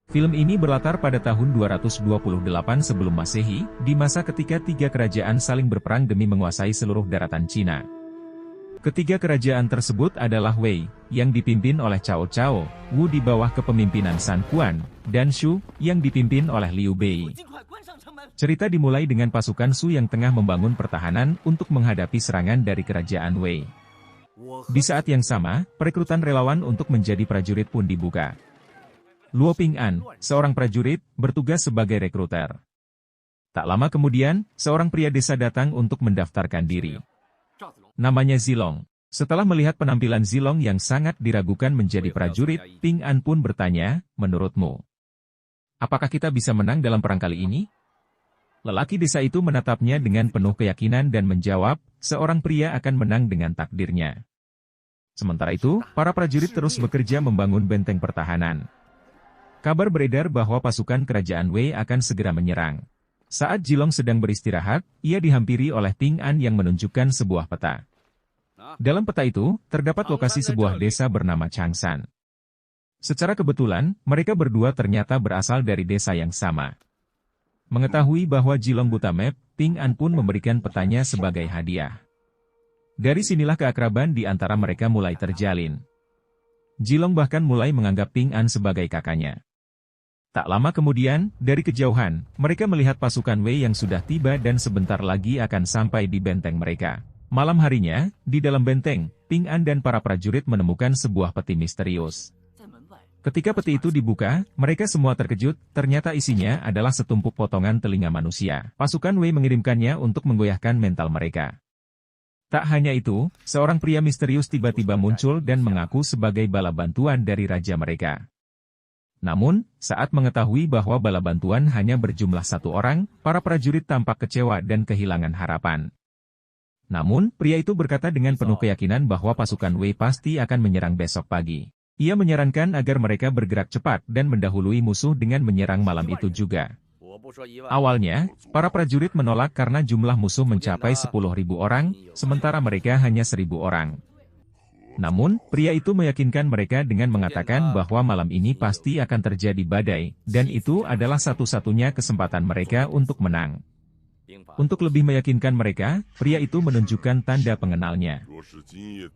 Film ini berlatar pada tahun 228 sebelum Masehi, di masa ketika tiga kerajaan saling berperang demi menguasai seluruh daratan Cina. Ketiga kerajaan tersebut adalah Wei, yang dipimpin oleh Cao Cao, Wu di bawah kepemimpinan San Quan, dan Shu, yang dipimpin oleh Liu Bei. Cerita dimulai dengan pasukan Shu yang tengah membangun pertahanan untuk menghadapi serangan dari kerajaan Wei. Di saat yang sama, perekrutan relawan untuk menjadi prajurit pun dibuka. Luo Ping'an, seorang prajurit, bertugas sebagai rekruter. Tak lama kemudian, seorang pria desa datang untuk mendaftarkan diri. Namanya Zilong. Setelah melihat penampilan Zilong yang sangat diragukan menjadi prajurit, Ping'an pun bertanya, menurutmu, apakah kita bisa menang dalam perang kali ini? Lelaki desa itu menatapnya dengan penuh keyakinan dan menjawab, seorang pria akan menang dengan takdirnya. Sementara itu, para prajurit terus bekerja membangun benteng pertahanan. Kabar beredar bahwa pasukan kerajaan Wei akan segera menyerang. Saat Zilong sedang beristirahat, ia dihampiri oleh Ping'an yang menunjukkan sebuah peta. Dalam peta itu, terdapat lokasi sebuah desa bernama Changshan. Secara kebetulan, mereka berdua ternyata berasal dari desa yang sama. Mengetahui bahwa Zilong buta map, Ping'an pun memberikan petanya sebagai hadiah. Dari sinilah keakraban di antara mereka mulai terjalin. Zilong bahkan mulai menganggap Ping'an sebagai kakaknya. Tak lama kemudian, dari kejauhan, mereka melihat pasukan Wei yang sudah tiba dan sebentar lagi akan sampai di benteng mereka. Malam harinya, di dalam benteng, Ping'an dan para prajurit menemukan sebuah peti misterius. Ketika peti itu dibuka, mereka semua terkejut, ternyata isinya adalah setumpuk potongan telinga manusia. Pasukan Wei mengirimkannya untuk menggoyahkan mental mereka. Tak hanya itu, seorang pria misterius tiba-tiba muncul dan mengaku sebagai bala bantuan dari raja mereka. Namun, saat mengetahui bahwa bala bantuan hanya berjumlah satu orang, para prajurit tampak kecewa dan kehilangan harapan. Namun, pria itu berkata dengan penuh keyakinan bahwa pasukan Wei pasti akan menyerang besok pagi. Ia menyarankan agar mereka bergerak cepat dan mendahului musuh dengan menyerang malam itu juga. Awalnya, para prajurit menolak karena jumlah musuh mencapai 10.000 orang, sementara mereka hanya 1.000 orang. Namun, pria itu meyakinkan mereka dengan mengatakan bahwa malam ini pasti akan terjadi badai, dan itu adalah satu-satunya kesempatan mereka untuk menang. Untuk lebih meyakinkan mereka, pria itu menunjukkan tanda pengenalnya.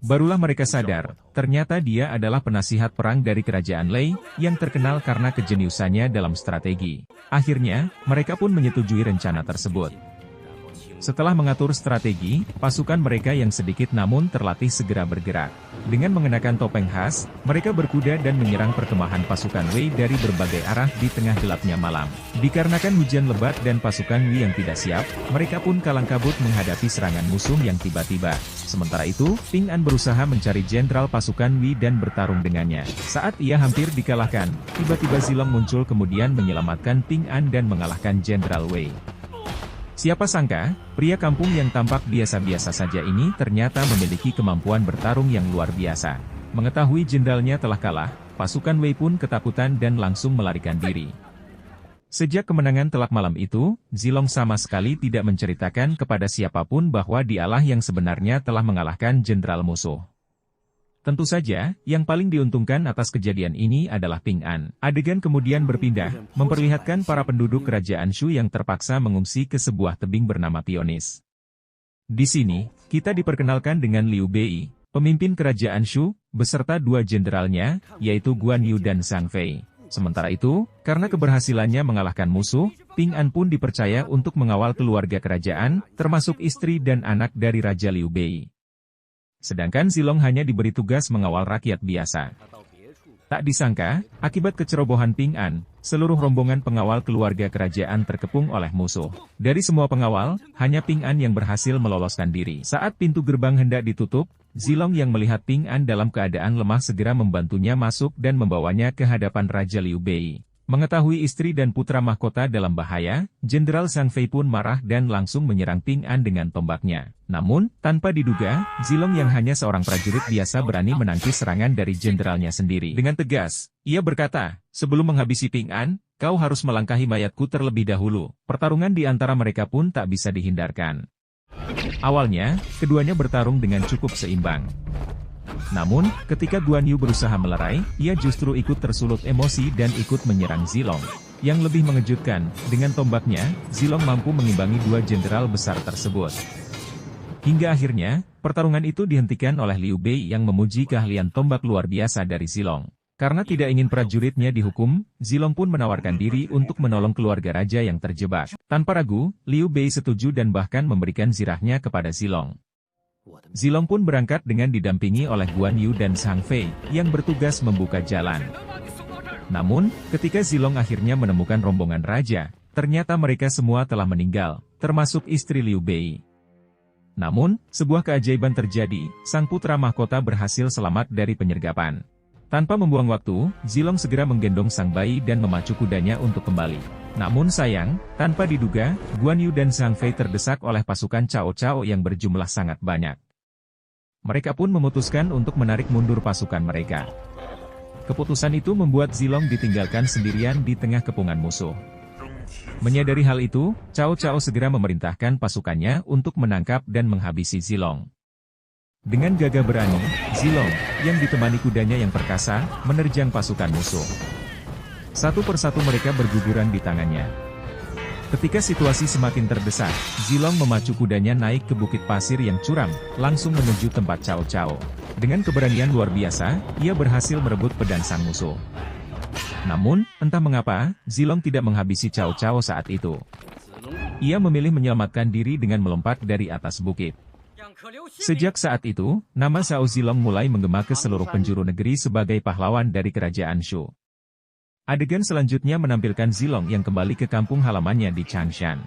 Barulah mereka sadar, ternyata dia adalah penasihat perang dari kerajaan Lei, yang terkenal karena kejeniusannya dalam strategi. Akhirnya, mereka pun menyetujui rencana tersebut. Setelah mengatur strategi, pasukan mereka yang sedikit namun terlatih segera bergerak. Dengan mengenakan topeng khas, mereka berkuda dan menyerang perkemahan pasukan Wei dari berbagai arah di tengah gelapnya malam. Dikarenakan hujan lebat dan pasukan Wei yang tidak siap, mereka pun kalang kabut menghadapi serangan musuh yang tiba-tiba. Sementara itu, Ping'an berusaha mencari jenderal pasukan Wei dan bertarung dengannya. Saat ia hampir dikalahkan, tiba-tiba Zilong muncul kemudian menyelamatkan Ping'an dan mengalahkan jenderal Wei. Siapa sangka, pria kampung yang tampak biasa-biasa saja ini ternyata memiliki kemampuan bertarung yang luar biasa. Mengetahui jenderalnya telah kalah, pasukan Wei pun ketakutan dan langsung melarikan diri. Sejak kemenangan telak malam itu, Zilong sama sekali tidak menceritakan kepada siapapun bahwa dialah yang sebenarnya telah mengalahkan jenderal musuh. Tentu saja, yang paling diuntungkan atas kejadian ini adalah Ping'an. Adegan kemudian berpindah, memperlihatkan para penduduk kerajaan Shu yang terpaksa mengungsi ke sebuah tebing bernama Pionis. Di sini, kita diperkenalkan dengan Liu Bei, pemimpin kerajaan Shu, beserta dua jenderalnya, yaitu Guan Yu dan Zhang Fei. Sementara itu, karena keberhasilannya mengalahkan musuh, Ping'an pun dipercaya untuk mengawal keluarga kerajaan, termasuk istri dan anak dari Raja Liu Bei. Sedangkan Zilong hanya diberi tugas mengawal rakyat biasa. Tak disangka, akibat kecerobohan Ping'an, seluruh rombongan pengawal keluarga kerajaan terkepung oleh musuh. Dari semua pengawal, hanya Ping'an yang berhasil meloloskan diri. Saat pintu gerbang hendak ditutup, Zilong yang melihat Ping'an dalam keadaan lemah segera membantunya masuk dan membawanya ke hadapan Raja Liu Bei. Mengetahui istri dan putra mahkota dalam bahaya, Jenderal Zhang Fei pun marah dan langsung menyerang Ping'an dengan tombaknya. Namun, tanpa diduga, Zilong yang hanya seorang prajurit biasa berani menangkis serangan dari jenderalnya sendiri. Dengan tegas, ia berkata, sebelum menghabisi Ping'an, kau harus melangkahi mayatku terlebih dahulu. Pertarungan di antara mereka pun tak bisa dihindarkan. Awalnya, keduanya bertarung dengan cukup seimbang. Namun, ketika Guan Yu berusaha melerai, ia justru ikut tersulut emosi dan ikut menyerang Zilong. Yang lebih mengejutkan, dengan tombaknya, Zilong mampu mengimbangi dua jenderal besar tersebut. Hingga akhirnya, pertarungan itu dihentikan oleh Liu Bei yang memuji keahlian tombak luar biasa dari Zilong. Karena tidak ingin prajuritnya dihukum, Zilong pun menawarkan diri untuk menolong keluarga raja yang terjebak. Tanpa ragu, Liu Bei setuju dan bahkan memberikan zirahnya kepada Zilong. Zilong pun berangkat dengan didampingi oleh Guan Yu dan Zhang Fei, yang bertugas membuka jalan. Namun, ketika Zilong akhirnya menemukan rombongan raja, ternyata mereka semua telah meninggal, termasuk istri Liu Bei. Namun, sebuah keajaiban terjadi, sang putra mahkota berhasil selamat dari penyergapan. Tanpa membuang waktu, Zilong segera menggendong sang bayi dan memacu kudanya untuk kembali. Namun sayang, tanpa diduga, Guan Yu dan Zhang Fei terdesak oleh pasukan Cao Cao yang berjumlah sangat banyak. Mereka pun memutuskan untuk menarik mundur pasukan mereka. Keputusan itu membuat Zilong ditinggalkan sendirian di tengah kepungan musuh. Menyadari hal itu, Cao Cao segera memerintahkan pasukannya untuk menangkap dan menghabisi Zilong. Dengan gagah berani, Zilong, yang ditemani kudanya yang perkasa, menerjang pasukan musuh. Satu persatu mereka berguguran di tangannya. Ketika situasi semakin terdesak, Zilong memacu kudanya naik ke bukit pasir yang curam, langsung menuju tempat Cao Cao. Dengan keberanian luar biasa, ia berhasil merebut pedang sang musuh. Namun, entah mengapa, Zilong tidak menghabisi Cao Cao saat itu. Ia memilih menyelamatkan diri dengan melompat dari atas bukit. Sejak saat itu, nama Zhao Zilong mulai menggema ke seluruh penjuru negeri sebagai pahlawan dari kerajaan Shu. Adegan selanjutnya menampilkan Zilong yang kembali ke kampung halamannya di Changshan.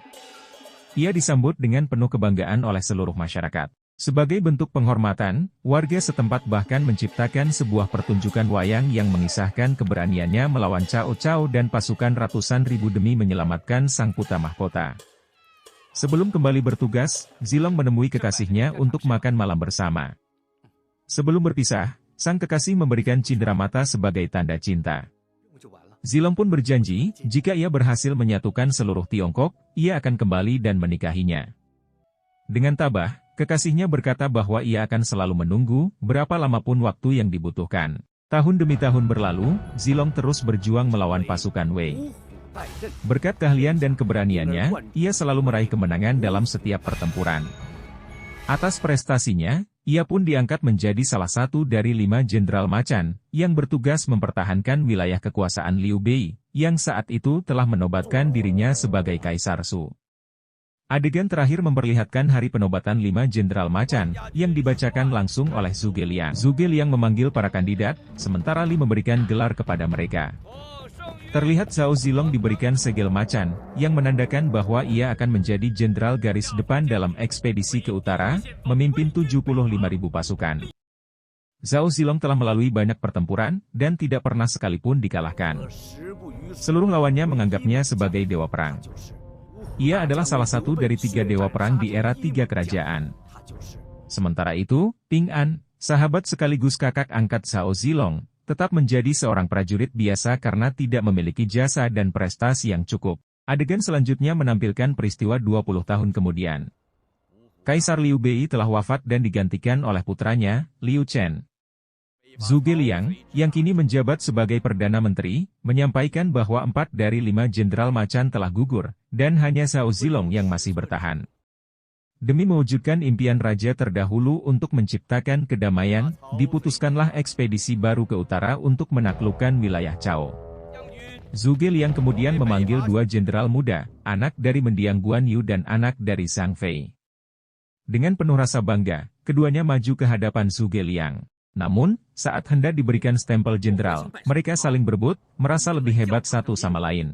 Ia disambut dengan penuh kebanggaan oleh seluruh masyarakat. Sebagai bentuk penghormatan, warga setempat bahkan menciptakan sebuah pertunjukan wayang yang mengisahkan keberaniannya melawan Cao Cao dan pasukan ratusan ribu demi menyelamatkan sang putra mahkota. Sebelum kembali bertugas, Zilong menemui kekasihnya untuk makan malam bersama. Sebelum berpisah, sang kekasih memberikan cindera mata sebagai tanda cinta. Zilong pun berjanji, jika ia berhasil menyatukan seluruh Tiongkok, ia akan kembali dan menikahinya. Dengan tabah, kekasihnya berkata bahwa ia akan selalu menunggu, berapa lama pun waktu yang dibutuhkan. Tahun demi tahun berlalu, Zilong terus berjuang melawan pasukan Wei. Berkat keahlian dan keberaniannya, ia selalu meraih kemenangan dalam setiap pertempuran. Atas prestasinya, ia pun diangkat menjadi salah satu dari 5 jenderal macan, yang bertugas mempertahankan wilayah kekuasaan Liu Bei, yang saat itu telah menobatkan dirinya sebagai Kaisar Shu. Adegan terakhir memperlihatkan hari penobatan 5 jenderal macan, yang dibacakan langsung oleh Zhuge Liang. Zhuge Liang memanggil para kandidat, sementara Li memberikan gelar kepada mereka. Terlihat Zhao Zilong diberikan segel macan, yang menandakan bahwa ia akan menjadi jenderal garis depan dalam ekspedisi ke utara, memimpin 75.000 pasukan. Zhao Zilong telah melalui banyak pertempuran, dan tidak pernah sekalipun dikalahkan. Seluruh lawannya menganggapnya sebagai dewa perang. Ia adalah salah satu dari 3 dewa perang di era 3 kerajaan. Sementara itu, Ping An, sahabat sekaligus kakak angkat Zhao Zilong, tetap menjadi seorang prajurit biasa karena tidak memiliki jasa dan prestasi yang cukup. Adegan selanjutnya menampilkan peristiwa 20 tahun kemudian. Kaisar Liu Bei telah wafat dan digantikan oleh putranya, Liu Chen. Zhuge Liang, yang kini menjabat sebagai Perdana Menteri, menyampaikan bahwa 4 dari 5 jenderal macan telah gugur, dan hanya Zhao Zilong yang masih bertahan. Demi mewujudkan impian raja terdahulu untuk menciptakan kedamaian, diputuskanlah ekspedisi baru ke utara untuk menaklukkan wilayah Cao. Zhuge Liang kemudian memanggil 2 jenderal muda, anak dari mendiang Guan Yu dan anak dari Zhang Fei. Dengan penuh rasa bangga, keduanya maju ke hadapan Zhuge Liang. Namun, saat hendak diberikan stempel jenderal, mereka saling berebut, merasa lebih hebat satu sama lain.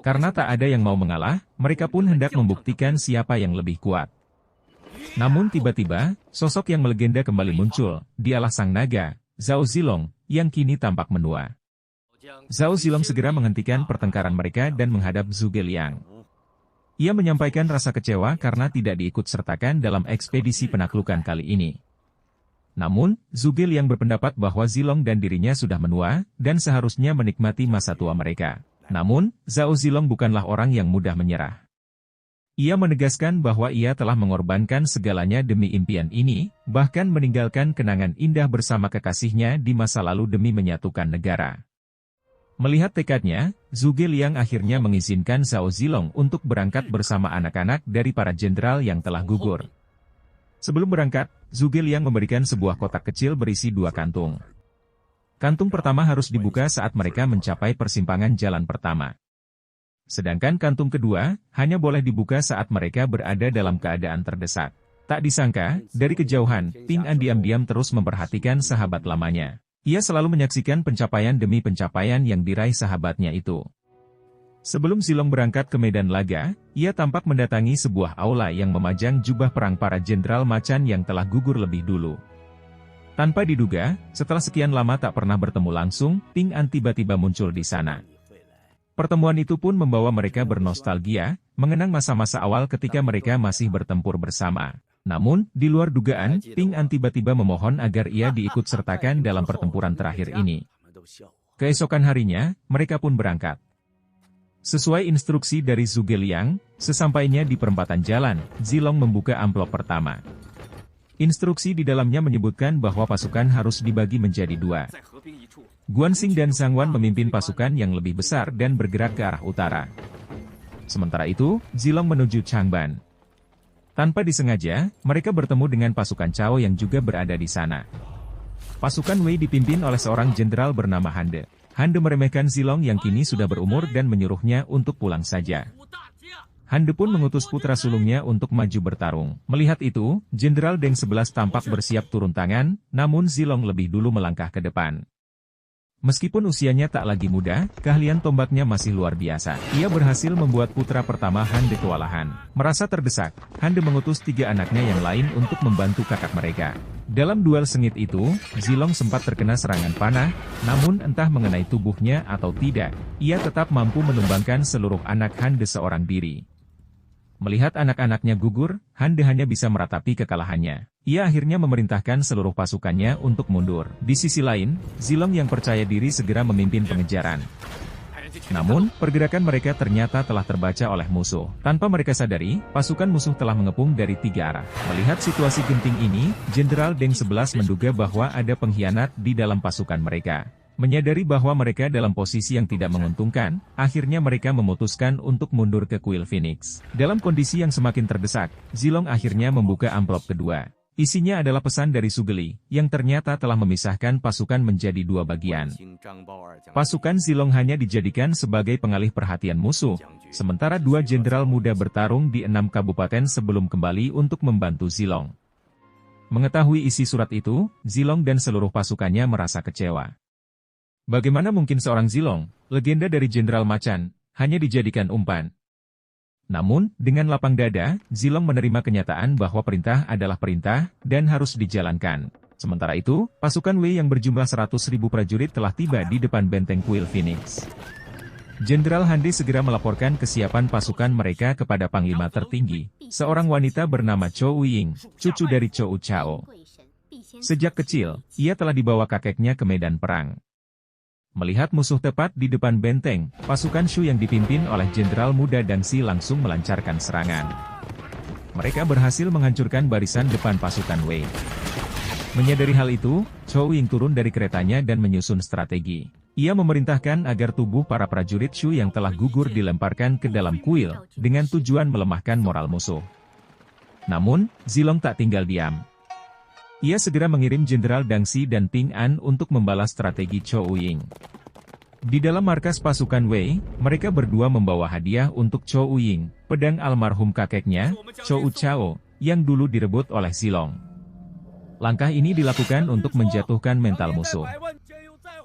Karena tak ada yang mau mengalah, mereka pun hendak membuktikan siapa yang lebih kuat. Namun tiba-tiba, sosok yang melegenda kembali muncul, dialah sang naga, Zhao Zilong, yang kini tampak menua. Zhao Zilong segera menghentikan pertengkaran mereka dan menghadap Zhuge Liang. Ia menyampaikan rasa kecewa karena tidak diikut-sertakan dalam ekspedisi penaklukan kali ini. Namun, Zhuge Liang berpendapat bahwa Zilong dan dirinya sudah menua, dan seharusnya menikmati masa tua mereka. Namun, Zhao Zilong bukanlah orang yang mudah menyerah. Ia menegaskan bahwa ia telah mengorbankan segalanya demi impian ini, bahkan meninggalkan kenangan indah bersama kekasihnya di masa lalu demi menyatukan negara. Melihat tekadnya, Zhuge Liang akhirnya mengizinkan Zhao Zilong untuk berangkat bersama anak-anak dari para jenderal yang telah gugur. Sebelum berangkat, Zhuge Liang memberikan sebuah kotak kecil berisi 2 kantung. Kantung pertama harus dibuka saat mereka mencapai persimpangan jalan pertama. Sedangkan kantung kedua, hanya boleh dibuka saat mereka berada dalam keadaan terdesak. Tak disangka, dari kejauhan, Ping An diam-diam terus memperhatikan sahabat lamanya. Ia selalu menyaksikan pencapaian demi pencapaian yang diraih sahabatnya itu. Sebelum Zilong berangkat ke medan laga, ia tampak mendatangi sebuah aula yang memajang jubah perang para jenderal macan yang telah gugur lebih dulu. Tanpa diduga, setelah sekian lama tak pernah bertemu langsung, Ping An tiba-tiba muncul di sana. Pertemuan itu pun membawa mereka bernostalgia, mengenang masa-masa awal ketika mereka masih bertempur bersama. Namun, di luar dugaan, Ping An tiba-tiba memohon agar ia diikut sertakan dalam pertempuran terakhir ini. Keesokan harinya, mereka pun berangkat. Sesuai instruksi dari Zhuge Liang, sesampainya di perempatan jalan, Zilong membuka amplop pertama. Instruksi di dalamnya menyebutkan bahwa pasukan harus dibagi menjadi 2. Guanxing dan Zhang Wan memimpin pasukan yang lebih besar dan bergerak ke arah utara. Sementara itu, Zilong menuju Changban. Tanpa disengaja, mereka bertemu dengan pasukan Cao yang juga berada di sana. Pasukan Wei dipimpin oleh seorang jenderal bernama Hande. Hande meremehkan Zilong yang kini sudah berumur dan menyuruhnya untuk pulang saja. Hande pun mengutus putra sulungnya untuk maju bertarung. Melihat itu, Jenderal Deng 11 tampak bersiap turun tangan, namun Zilong lebih dulu melangkah ke depan. Meskipun usianya tak lagi muda, keahlian tombaknya masih luar biasa. Ia berhasil membuat putra pertama Hande kewalahan. Merasa terdesak, Hande mengutus 3 anaknya yang lain untuk membantu kakak mereka. Dalam duel sengit itu, Zilong sempat terkena serangan panah, namun entah mengenai tubuhnya atau tidak, ia tetap mampu menumbangkan seluruh anak Hande seorang diri. Melihat anak-anaknya gugur, Hande hanya bisa meratapi kekalahannya. Ia akhirnya memerintahkan seluruh pasukannya untuk mundur. Di sisi lain, Zilong yang percaya diri segera memimpin pengejaran. Namun, pergerakan mereka ternyata telah terbaca oleh musuh. Tanpa mereka sadari, pasukan musuh telah mengepung dari 3 arah. Melihat situasi genting ini, Jenderal Deng 11 menduga bahwa ada pengkhianat di dalam pasukan mereka. Menyadari bahwa mereka dalam posisi yang tidak menguntungkan, akhirnya mereka memutuskan untuk mundur ke kuil Phoenix. Dalam kondisi yang semakin terdesak, Zilong akhirnya membuka amplop kedua. Isinya adalah pesan dari Sugeli, yang ternyata telah memisahkan pasukan menjadi 2 bagian. Pasukan Zilong hanya dijadikan sebagai pengalih perhatian musuh, sementara 2 jenderal muda bertarung di 6 kabupaten sebelum kembali untuk membantu Zilong. Mengetahui isi surat itu, Zilong dan seluruh pasukannya merasa kecewa. Bagaimana mungkin seorang Zilong, legenda dari Jenderal Macan, hanya dijadikan umpan? Namun, dengan lapang dada, Zilong menerima kenyataan bahwa perintah adalah perintah, dan harus dijalankan. Sementara itu, pasukan Wei yang berjumlah 100.000 prajurit telah tiba di depan benteng kuil Phoenix. Jenderal Hande segera melaporkan kesiapan pasukan mereka kepada Panglima tertinggi, seorang wanita bernama Chou Ying, cucu dari Chou Chao. Sejak kecil, ia telah dibawa kakeknya ke medan perang. Melihat musuh tepat di depan benteng, pasukan Shu yang dipimpin oleh Jenderal Muda Dangxi langsung melancarkan serangan. Mereka berhasil menghancurkan barisan depan pasukan Wei. Menyadari hal itu, Chou Ying turun dari keretanya dan menyusun strategi. Ia memerintahkan agar tubuh para prajurit Shu yang telah gugur dilemparkan ke dalam kuil, dengan tujuan melemahkan moral musuh. Namun, Zilong tak tinggal diam. Ia segera mengirim Jenderal Dangxi dan Ping An untuk membalas strategi Chou Ying. Di dalam markas pasukan Wei, mereka berdua membawa hadiah untuk Chou Ying, pedang almarhum kakeknya, Chou Chao, yang dulu direbut oleh Zilong. Langkah ini dilakukan untuk menjatuhkan mental musuh.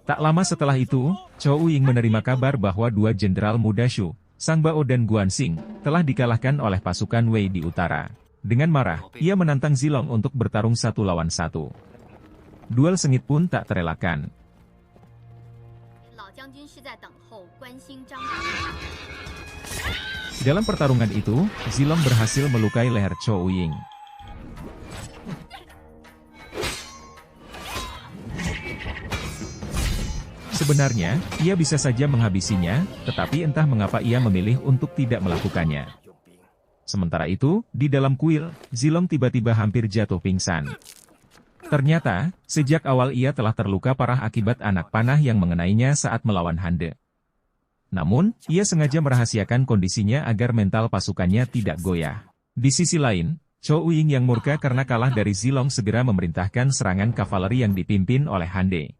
Tak lama setelah itu, Chou Ying menerima kabar bahwa 2 jenderal muda Shu, Sang Bao dan Guanxing, telah dikalahkan oleh pasukan Wei di utara. Dengan marah, ia menantang Zilong untuk bertarung 1 lawan 1. Duel sengit pun tak terelakkan. Dalam pertarungan itu, Zilong berhasil melukai leher Chou Ying. Sebenarnya, ia bisa saja menghabisinya, tetapi entah mengapa ia memilih untuk tidak melakukannya. Sementara itu, di dalam kuil, Zilong tiba-tiba hampir jatuh pingsan. Ternyata, sejak awal ia telah terluka parah akibat anak panah yang mengenainya saat melawan Hande. Namun, ia sengaja merahasiakan kondisinya agar mental pasukannya tidak goyah. Di sisi lain, Chou Ying yang murka karena kalah dari Zilong segera memerintahkan serangan kavaleri yang dipimpin oleh Hande.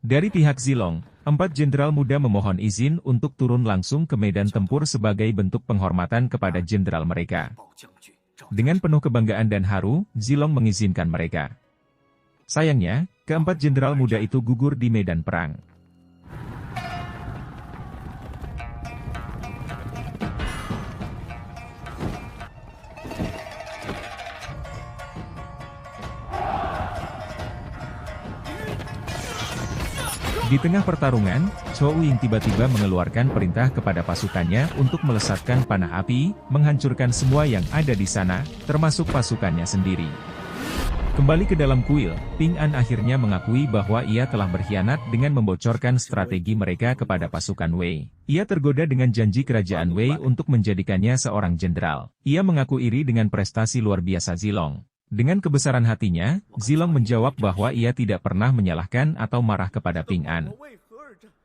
Dari pihak Zilong, 4 jenderal muda memohon izin untuk turun langsung ke medan tempur sebagai bentuk penghormatan kepada jenderal mereka. Dengan penuh kebanggaan dan haru, Zilong mengizinkan mereka. Sayangnya, ke-4 jenderal muda itu gugur di medan perang. Di tengah pertarungan, Chou Ying tiba-tiba mengeluarkan perintah kepada pasukannya untuk melesatkan panah api, menghancurkan semua yang ada di sana, termasuk pasukannya sendiri. Kembali ke dalam kuil, Ping An akhirnya mengakui bahwa ia telah berkhianat dengan membocorkan strategi mereka kepada pasukan Wei. Ia tergoda dengan janji kerajaan Wei untuk menjadikannya seorang jenderal. Ia mengaku iri dengan prestasi luar biasa Zilong. Dengan kebesaran hatinya, Zilong menjawab bahwa ia tidak pernah menyalahkan atau marah kepada Ping An.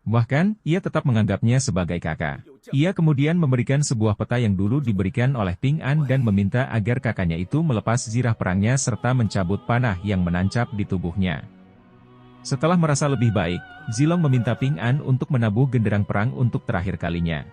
Bahkan, ia tetap menganggapnya sebagai kakak. Ia kemudian memberikan sebuah peta yang dulu diberikan oleh Ping An dan meminta agar kakaknya itu melepas zirah perangnya serta mencabut panah yang menancap di tubuhnya. Setelah merasa lebih baik, Zilong meminta Ping An untuk menabuh genderang perang untuk terakhir kalinya.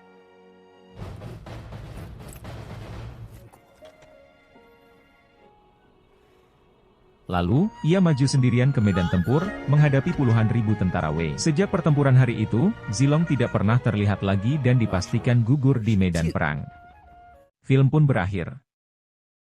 Lalu, ia maju sendirian ke medan tempur, menghadapi puluhan ribu tentara Wei. Sejak pertempuran hari itu, Zilong tidak pernah terlihat lagi dan dipastikan gugur di medan perang. Film pun berakhir.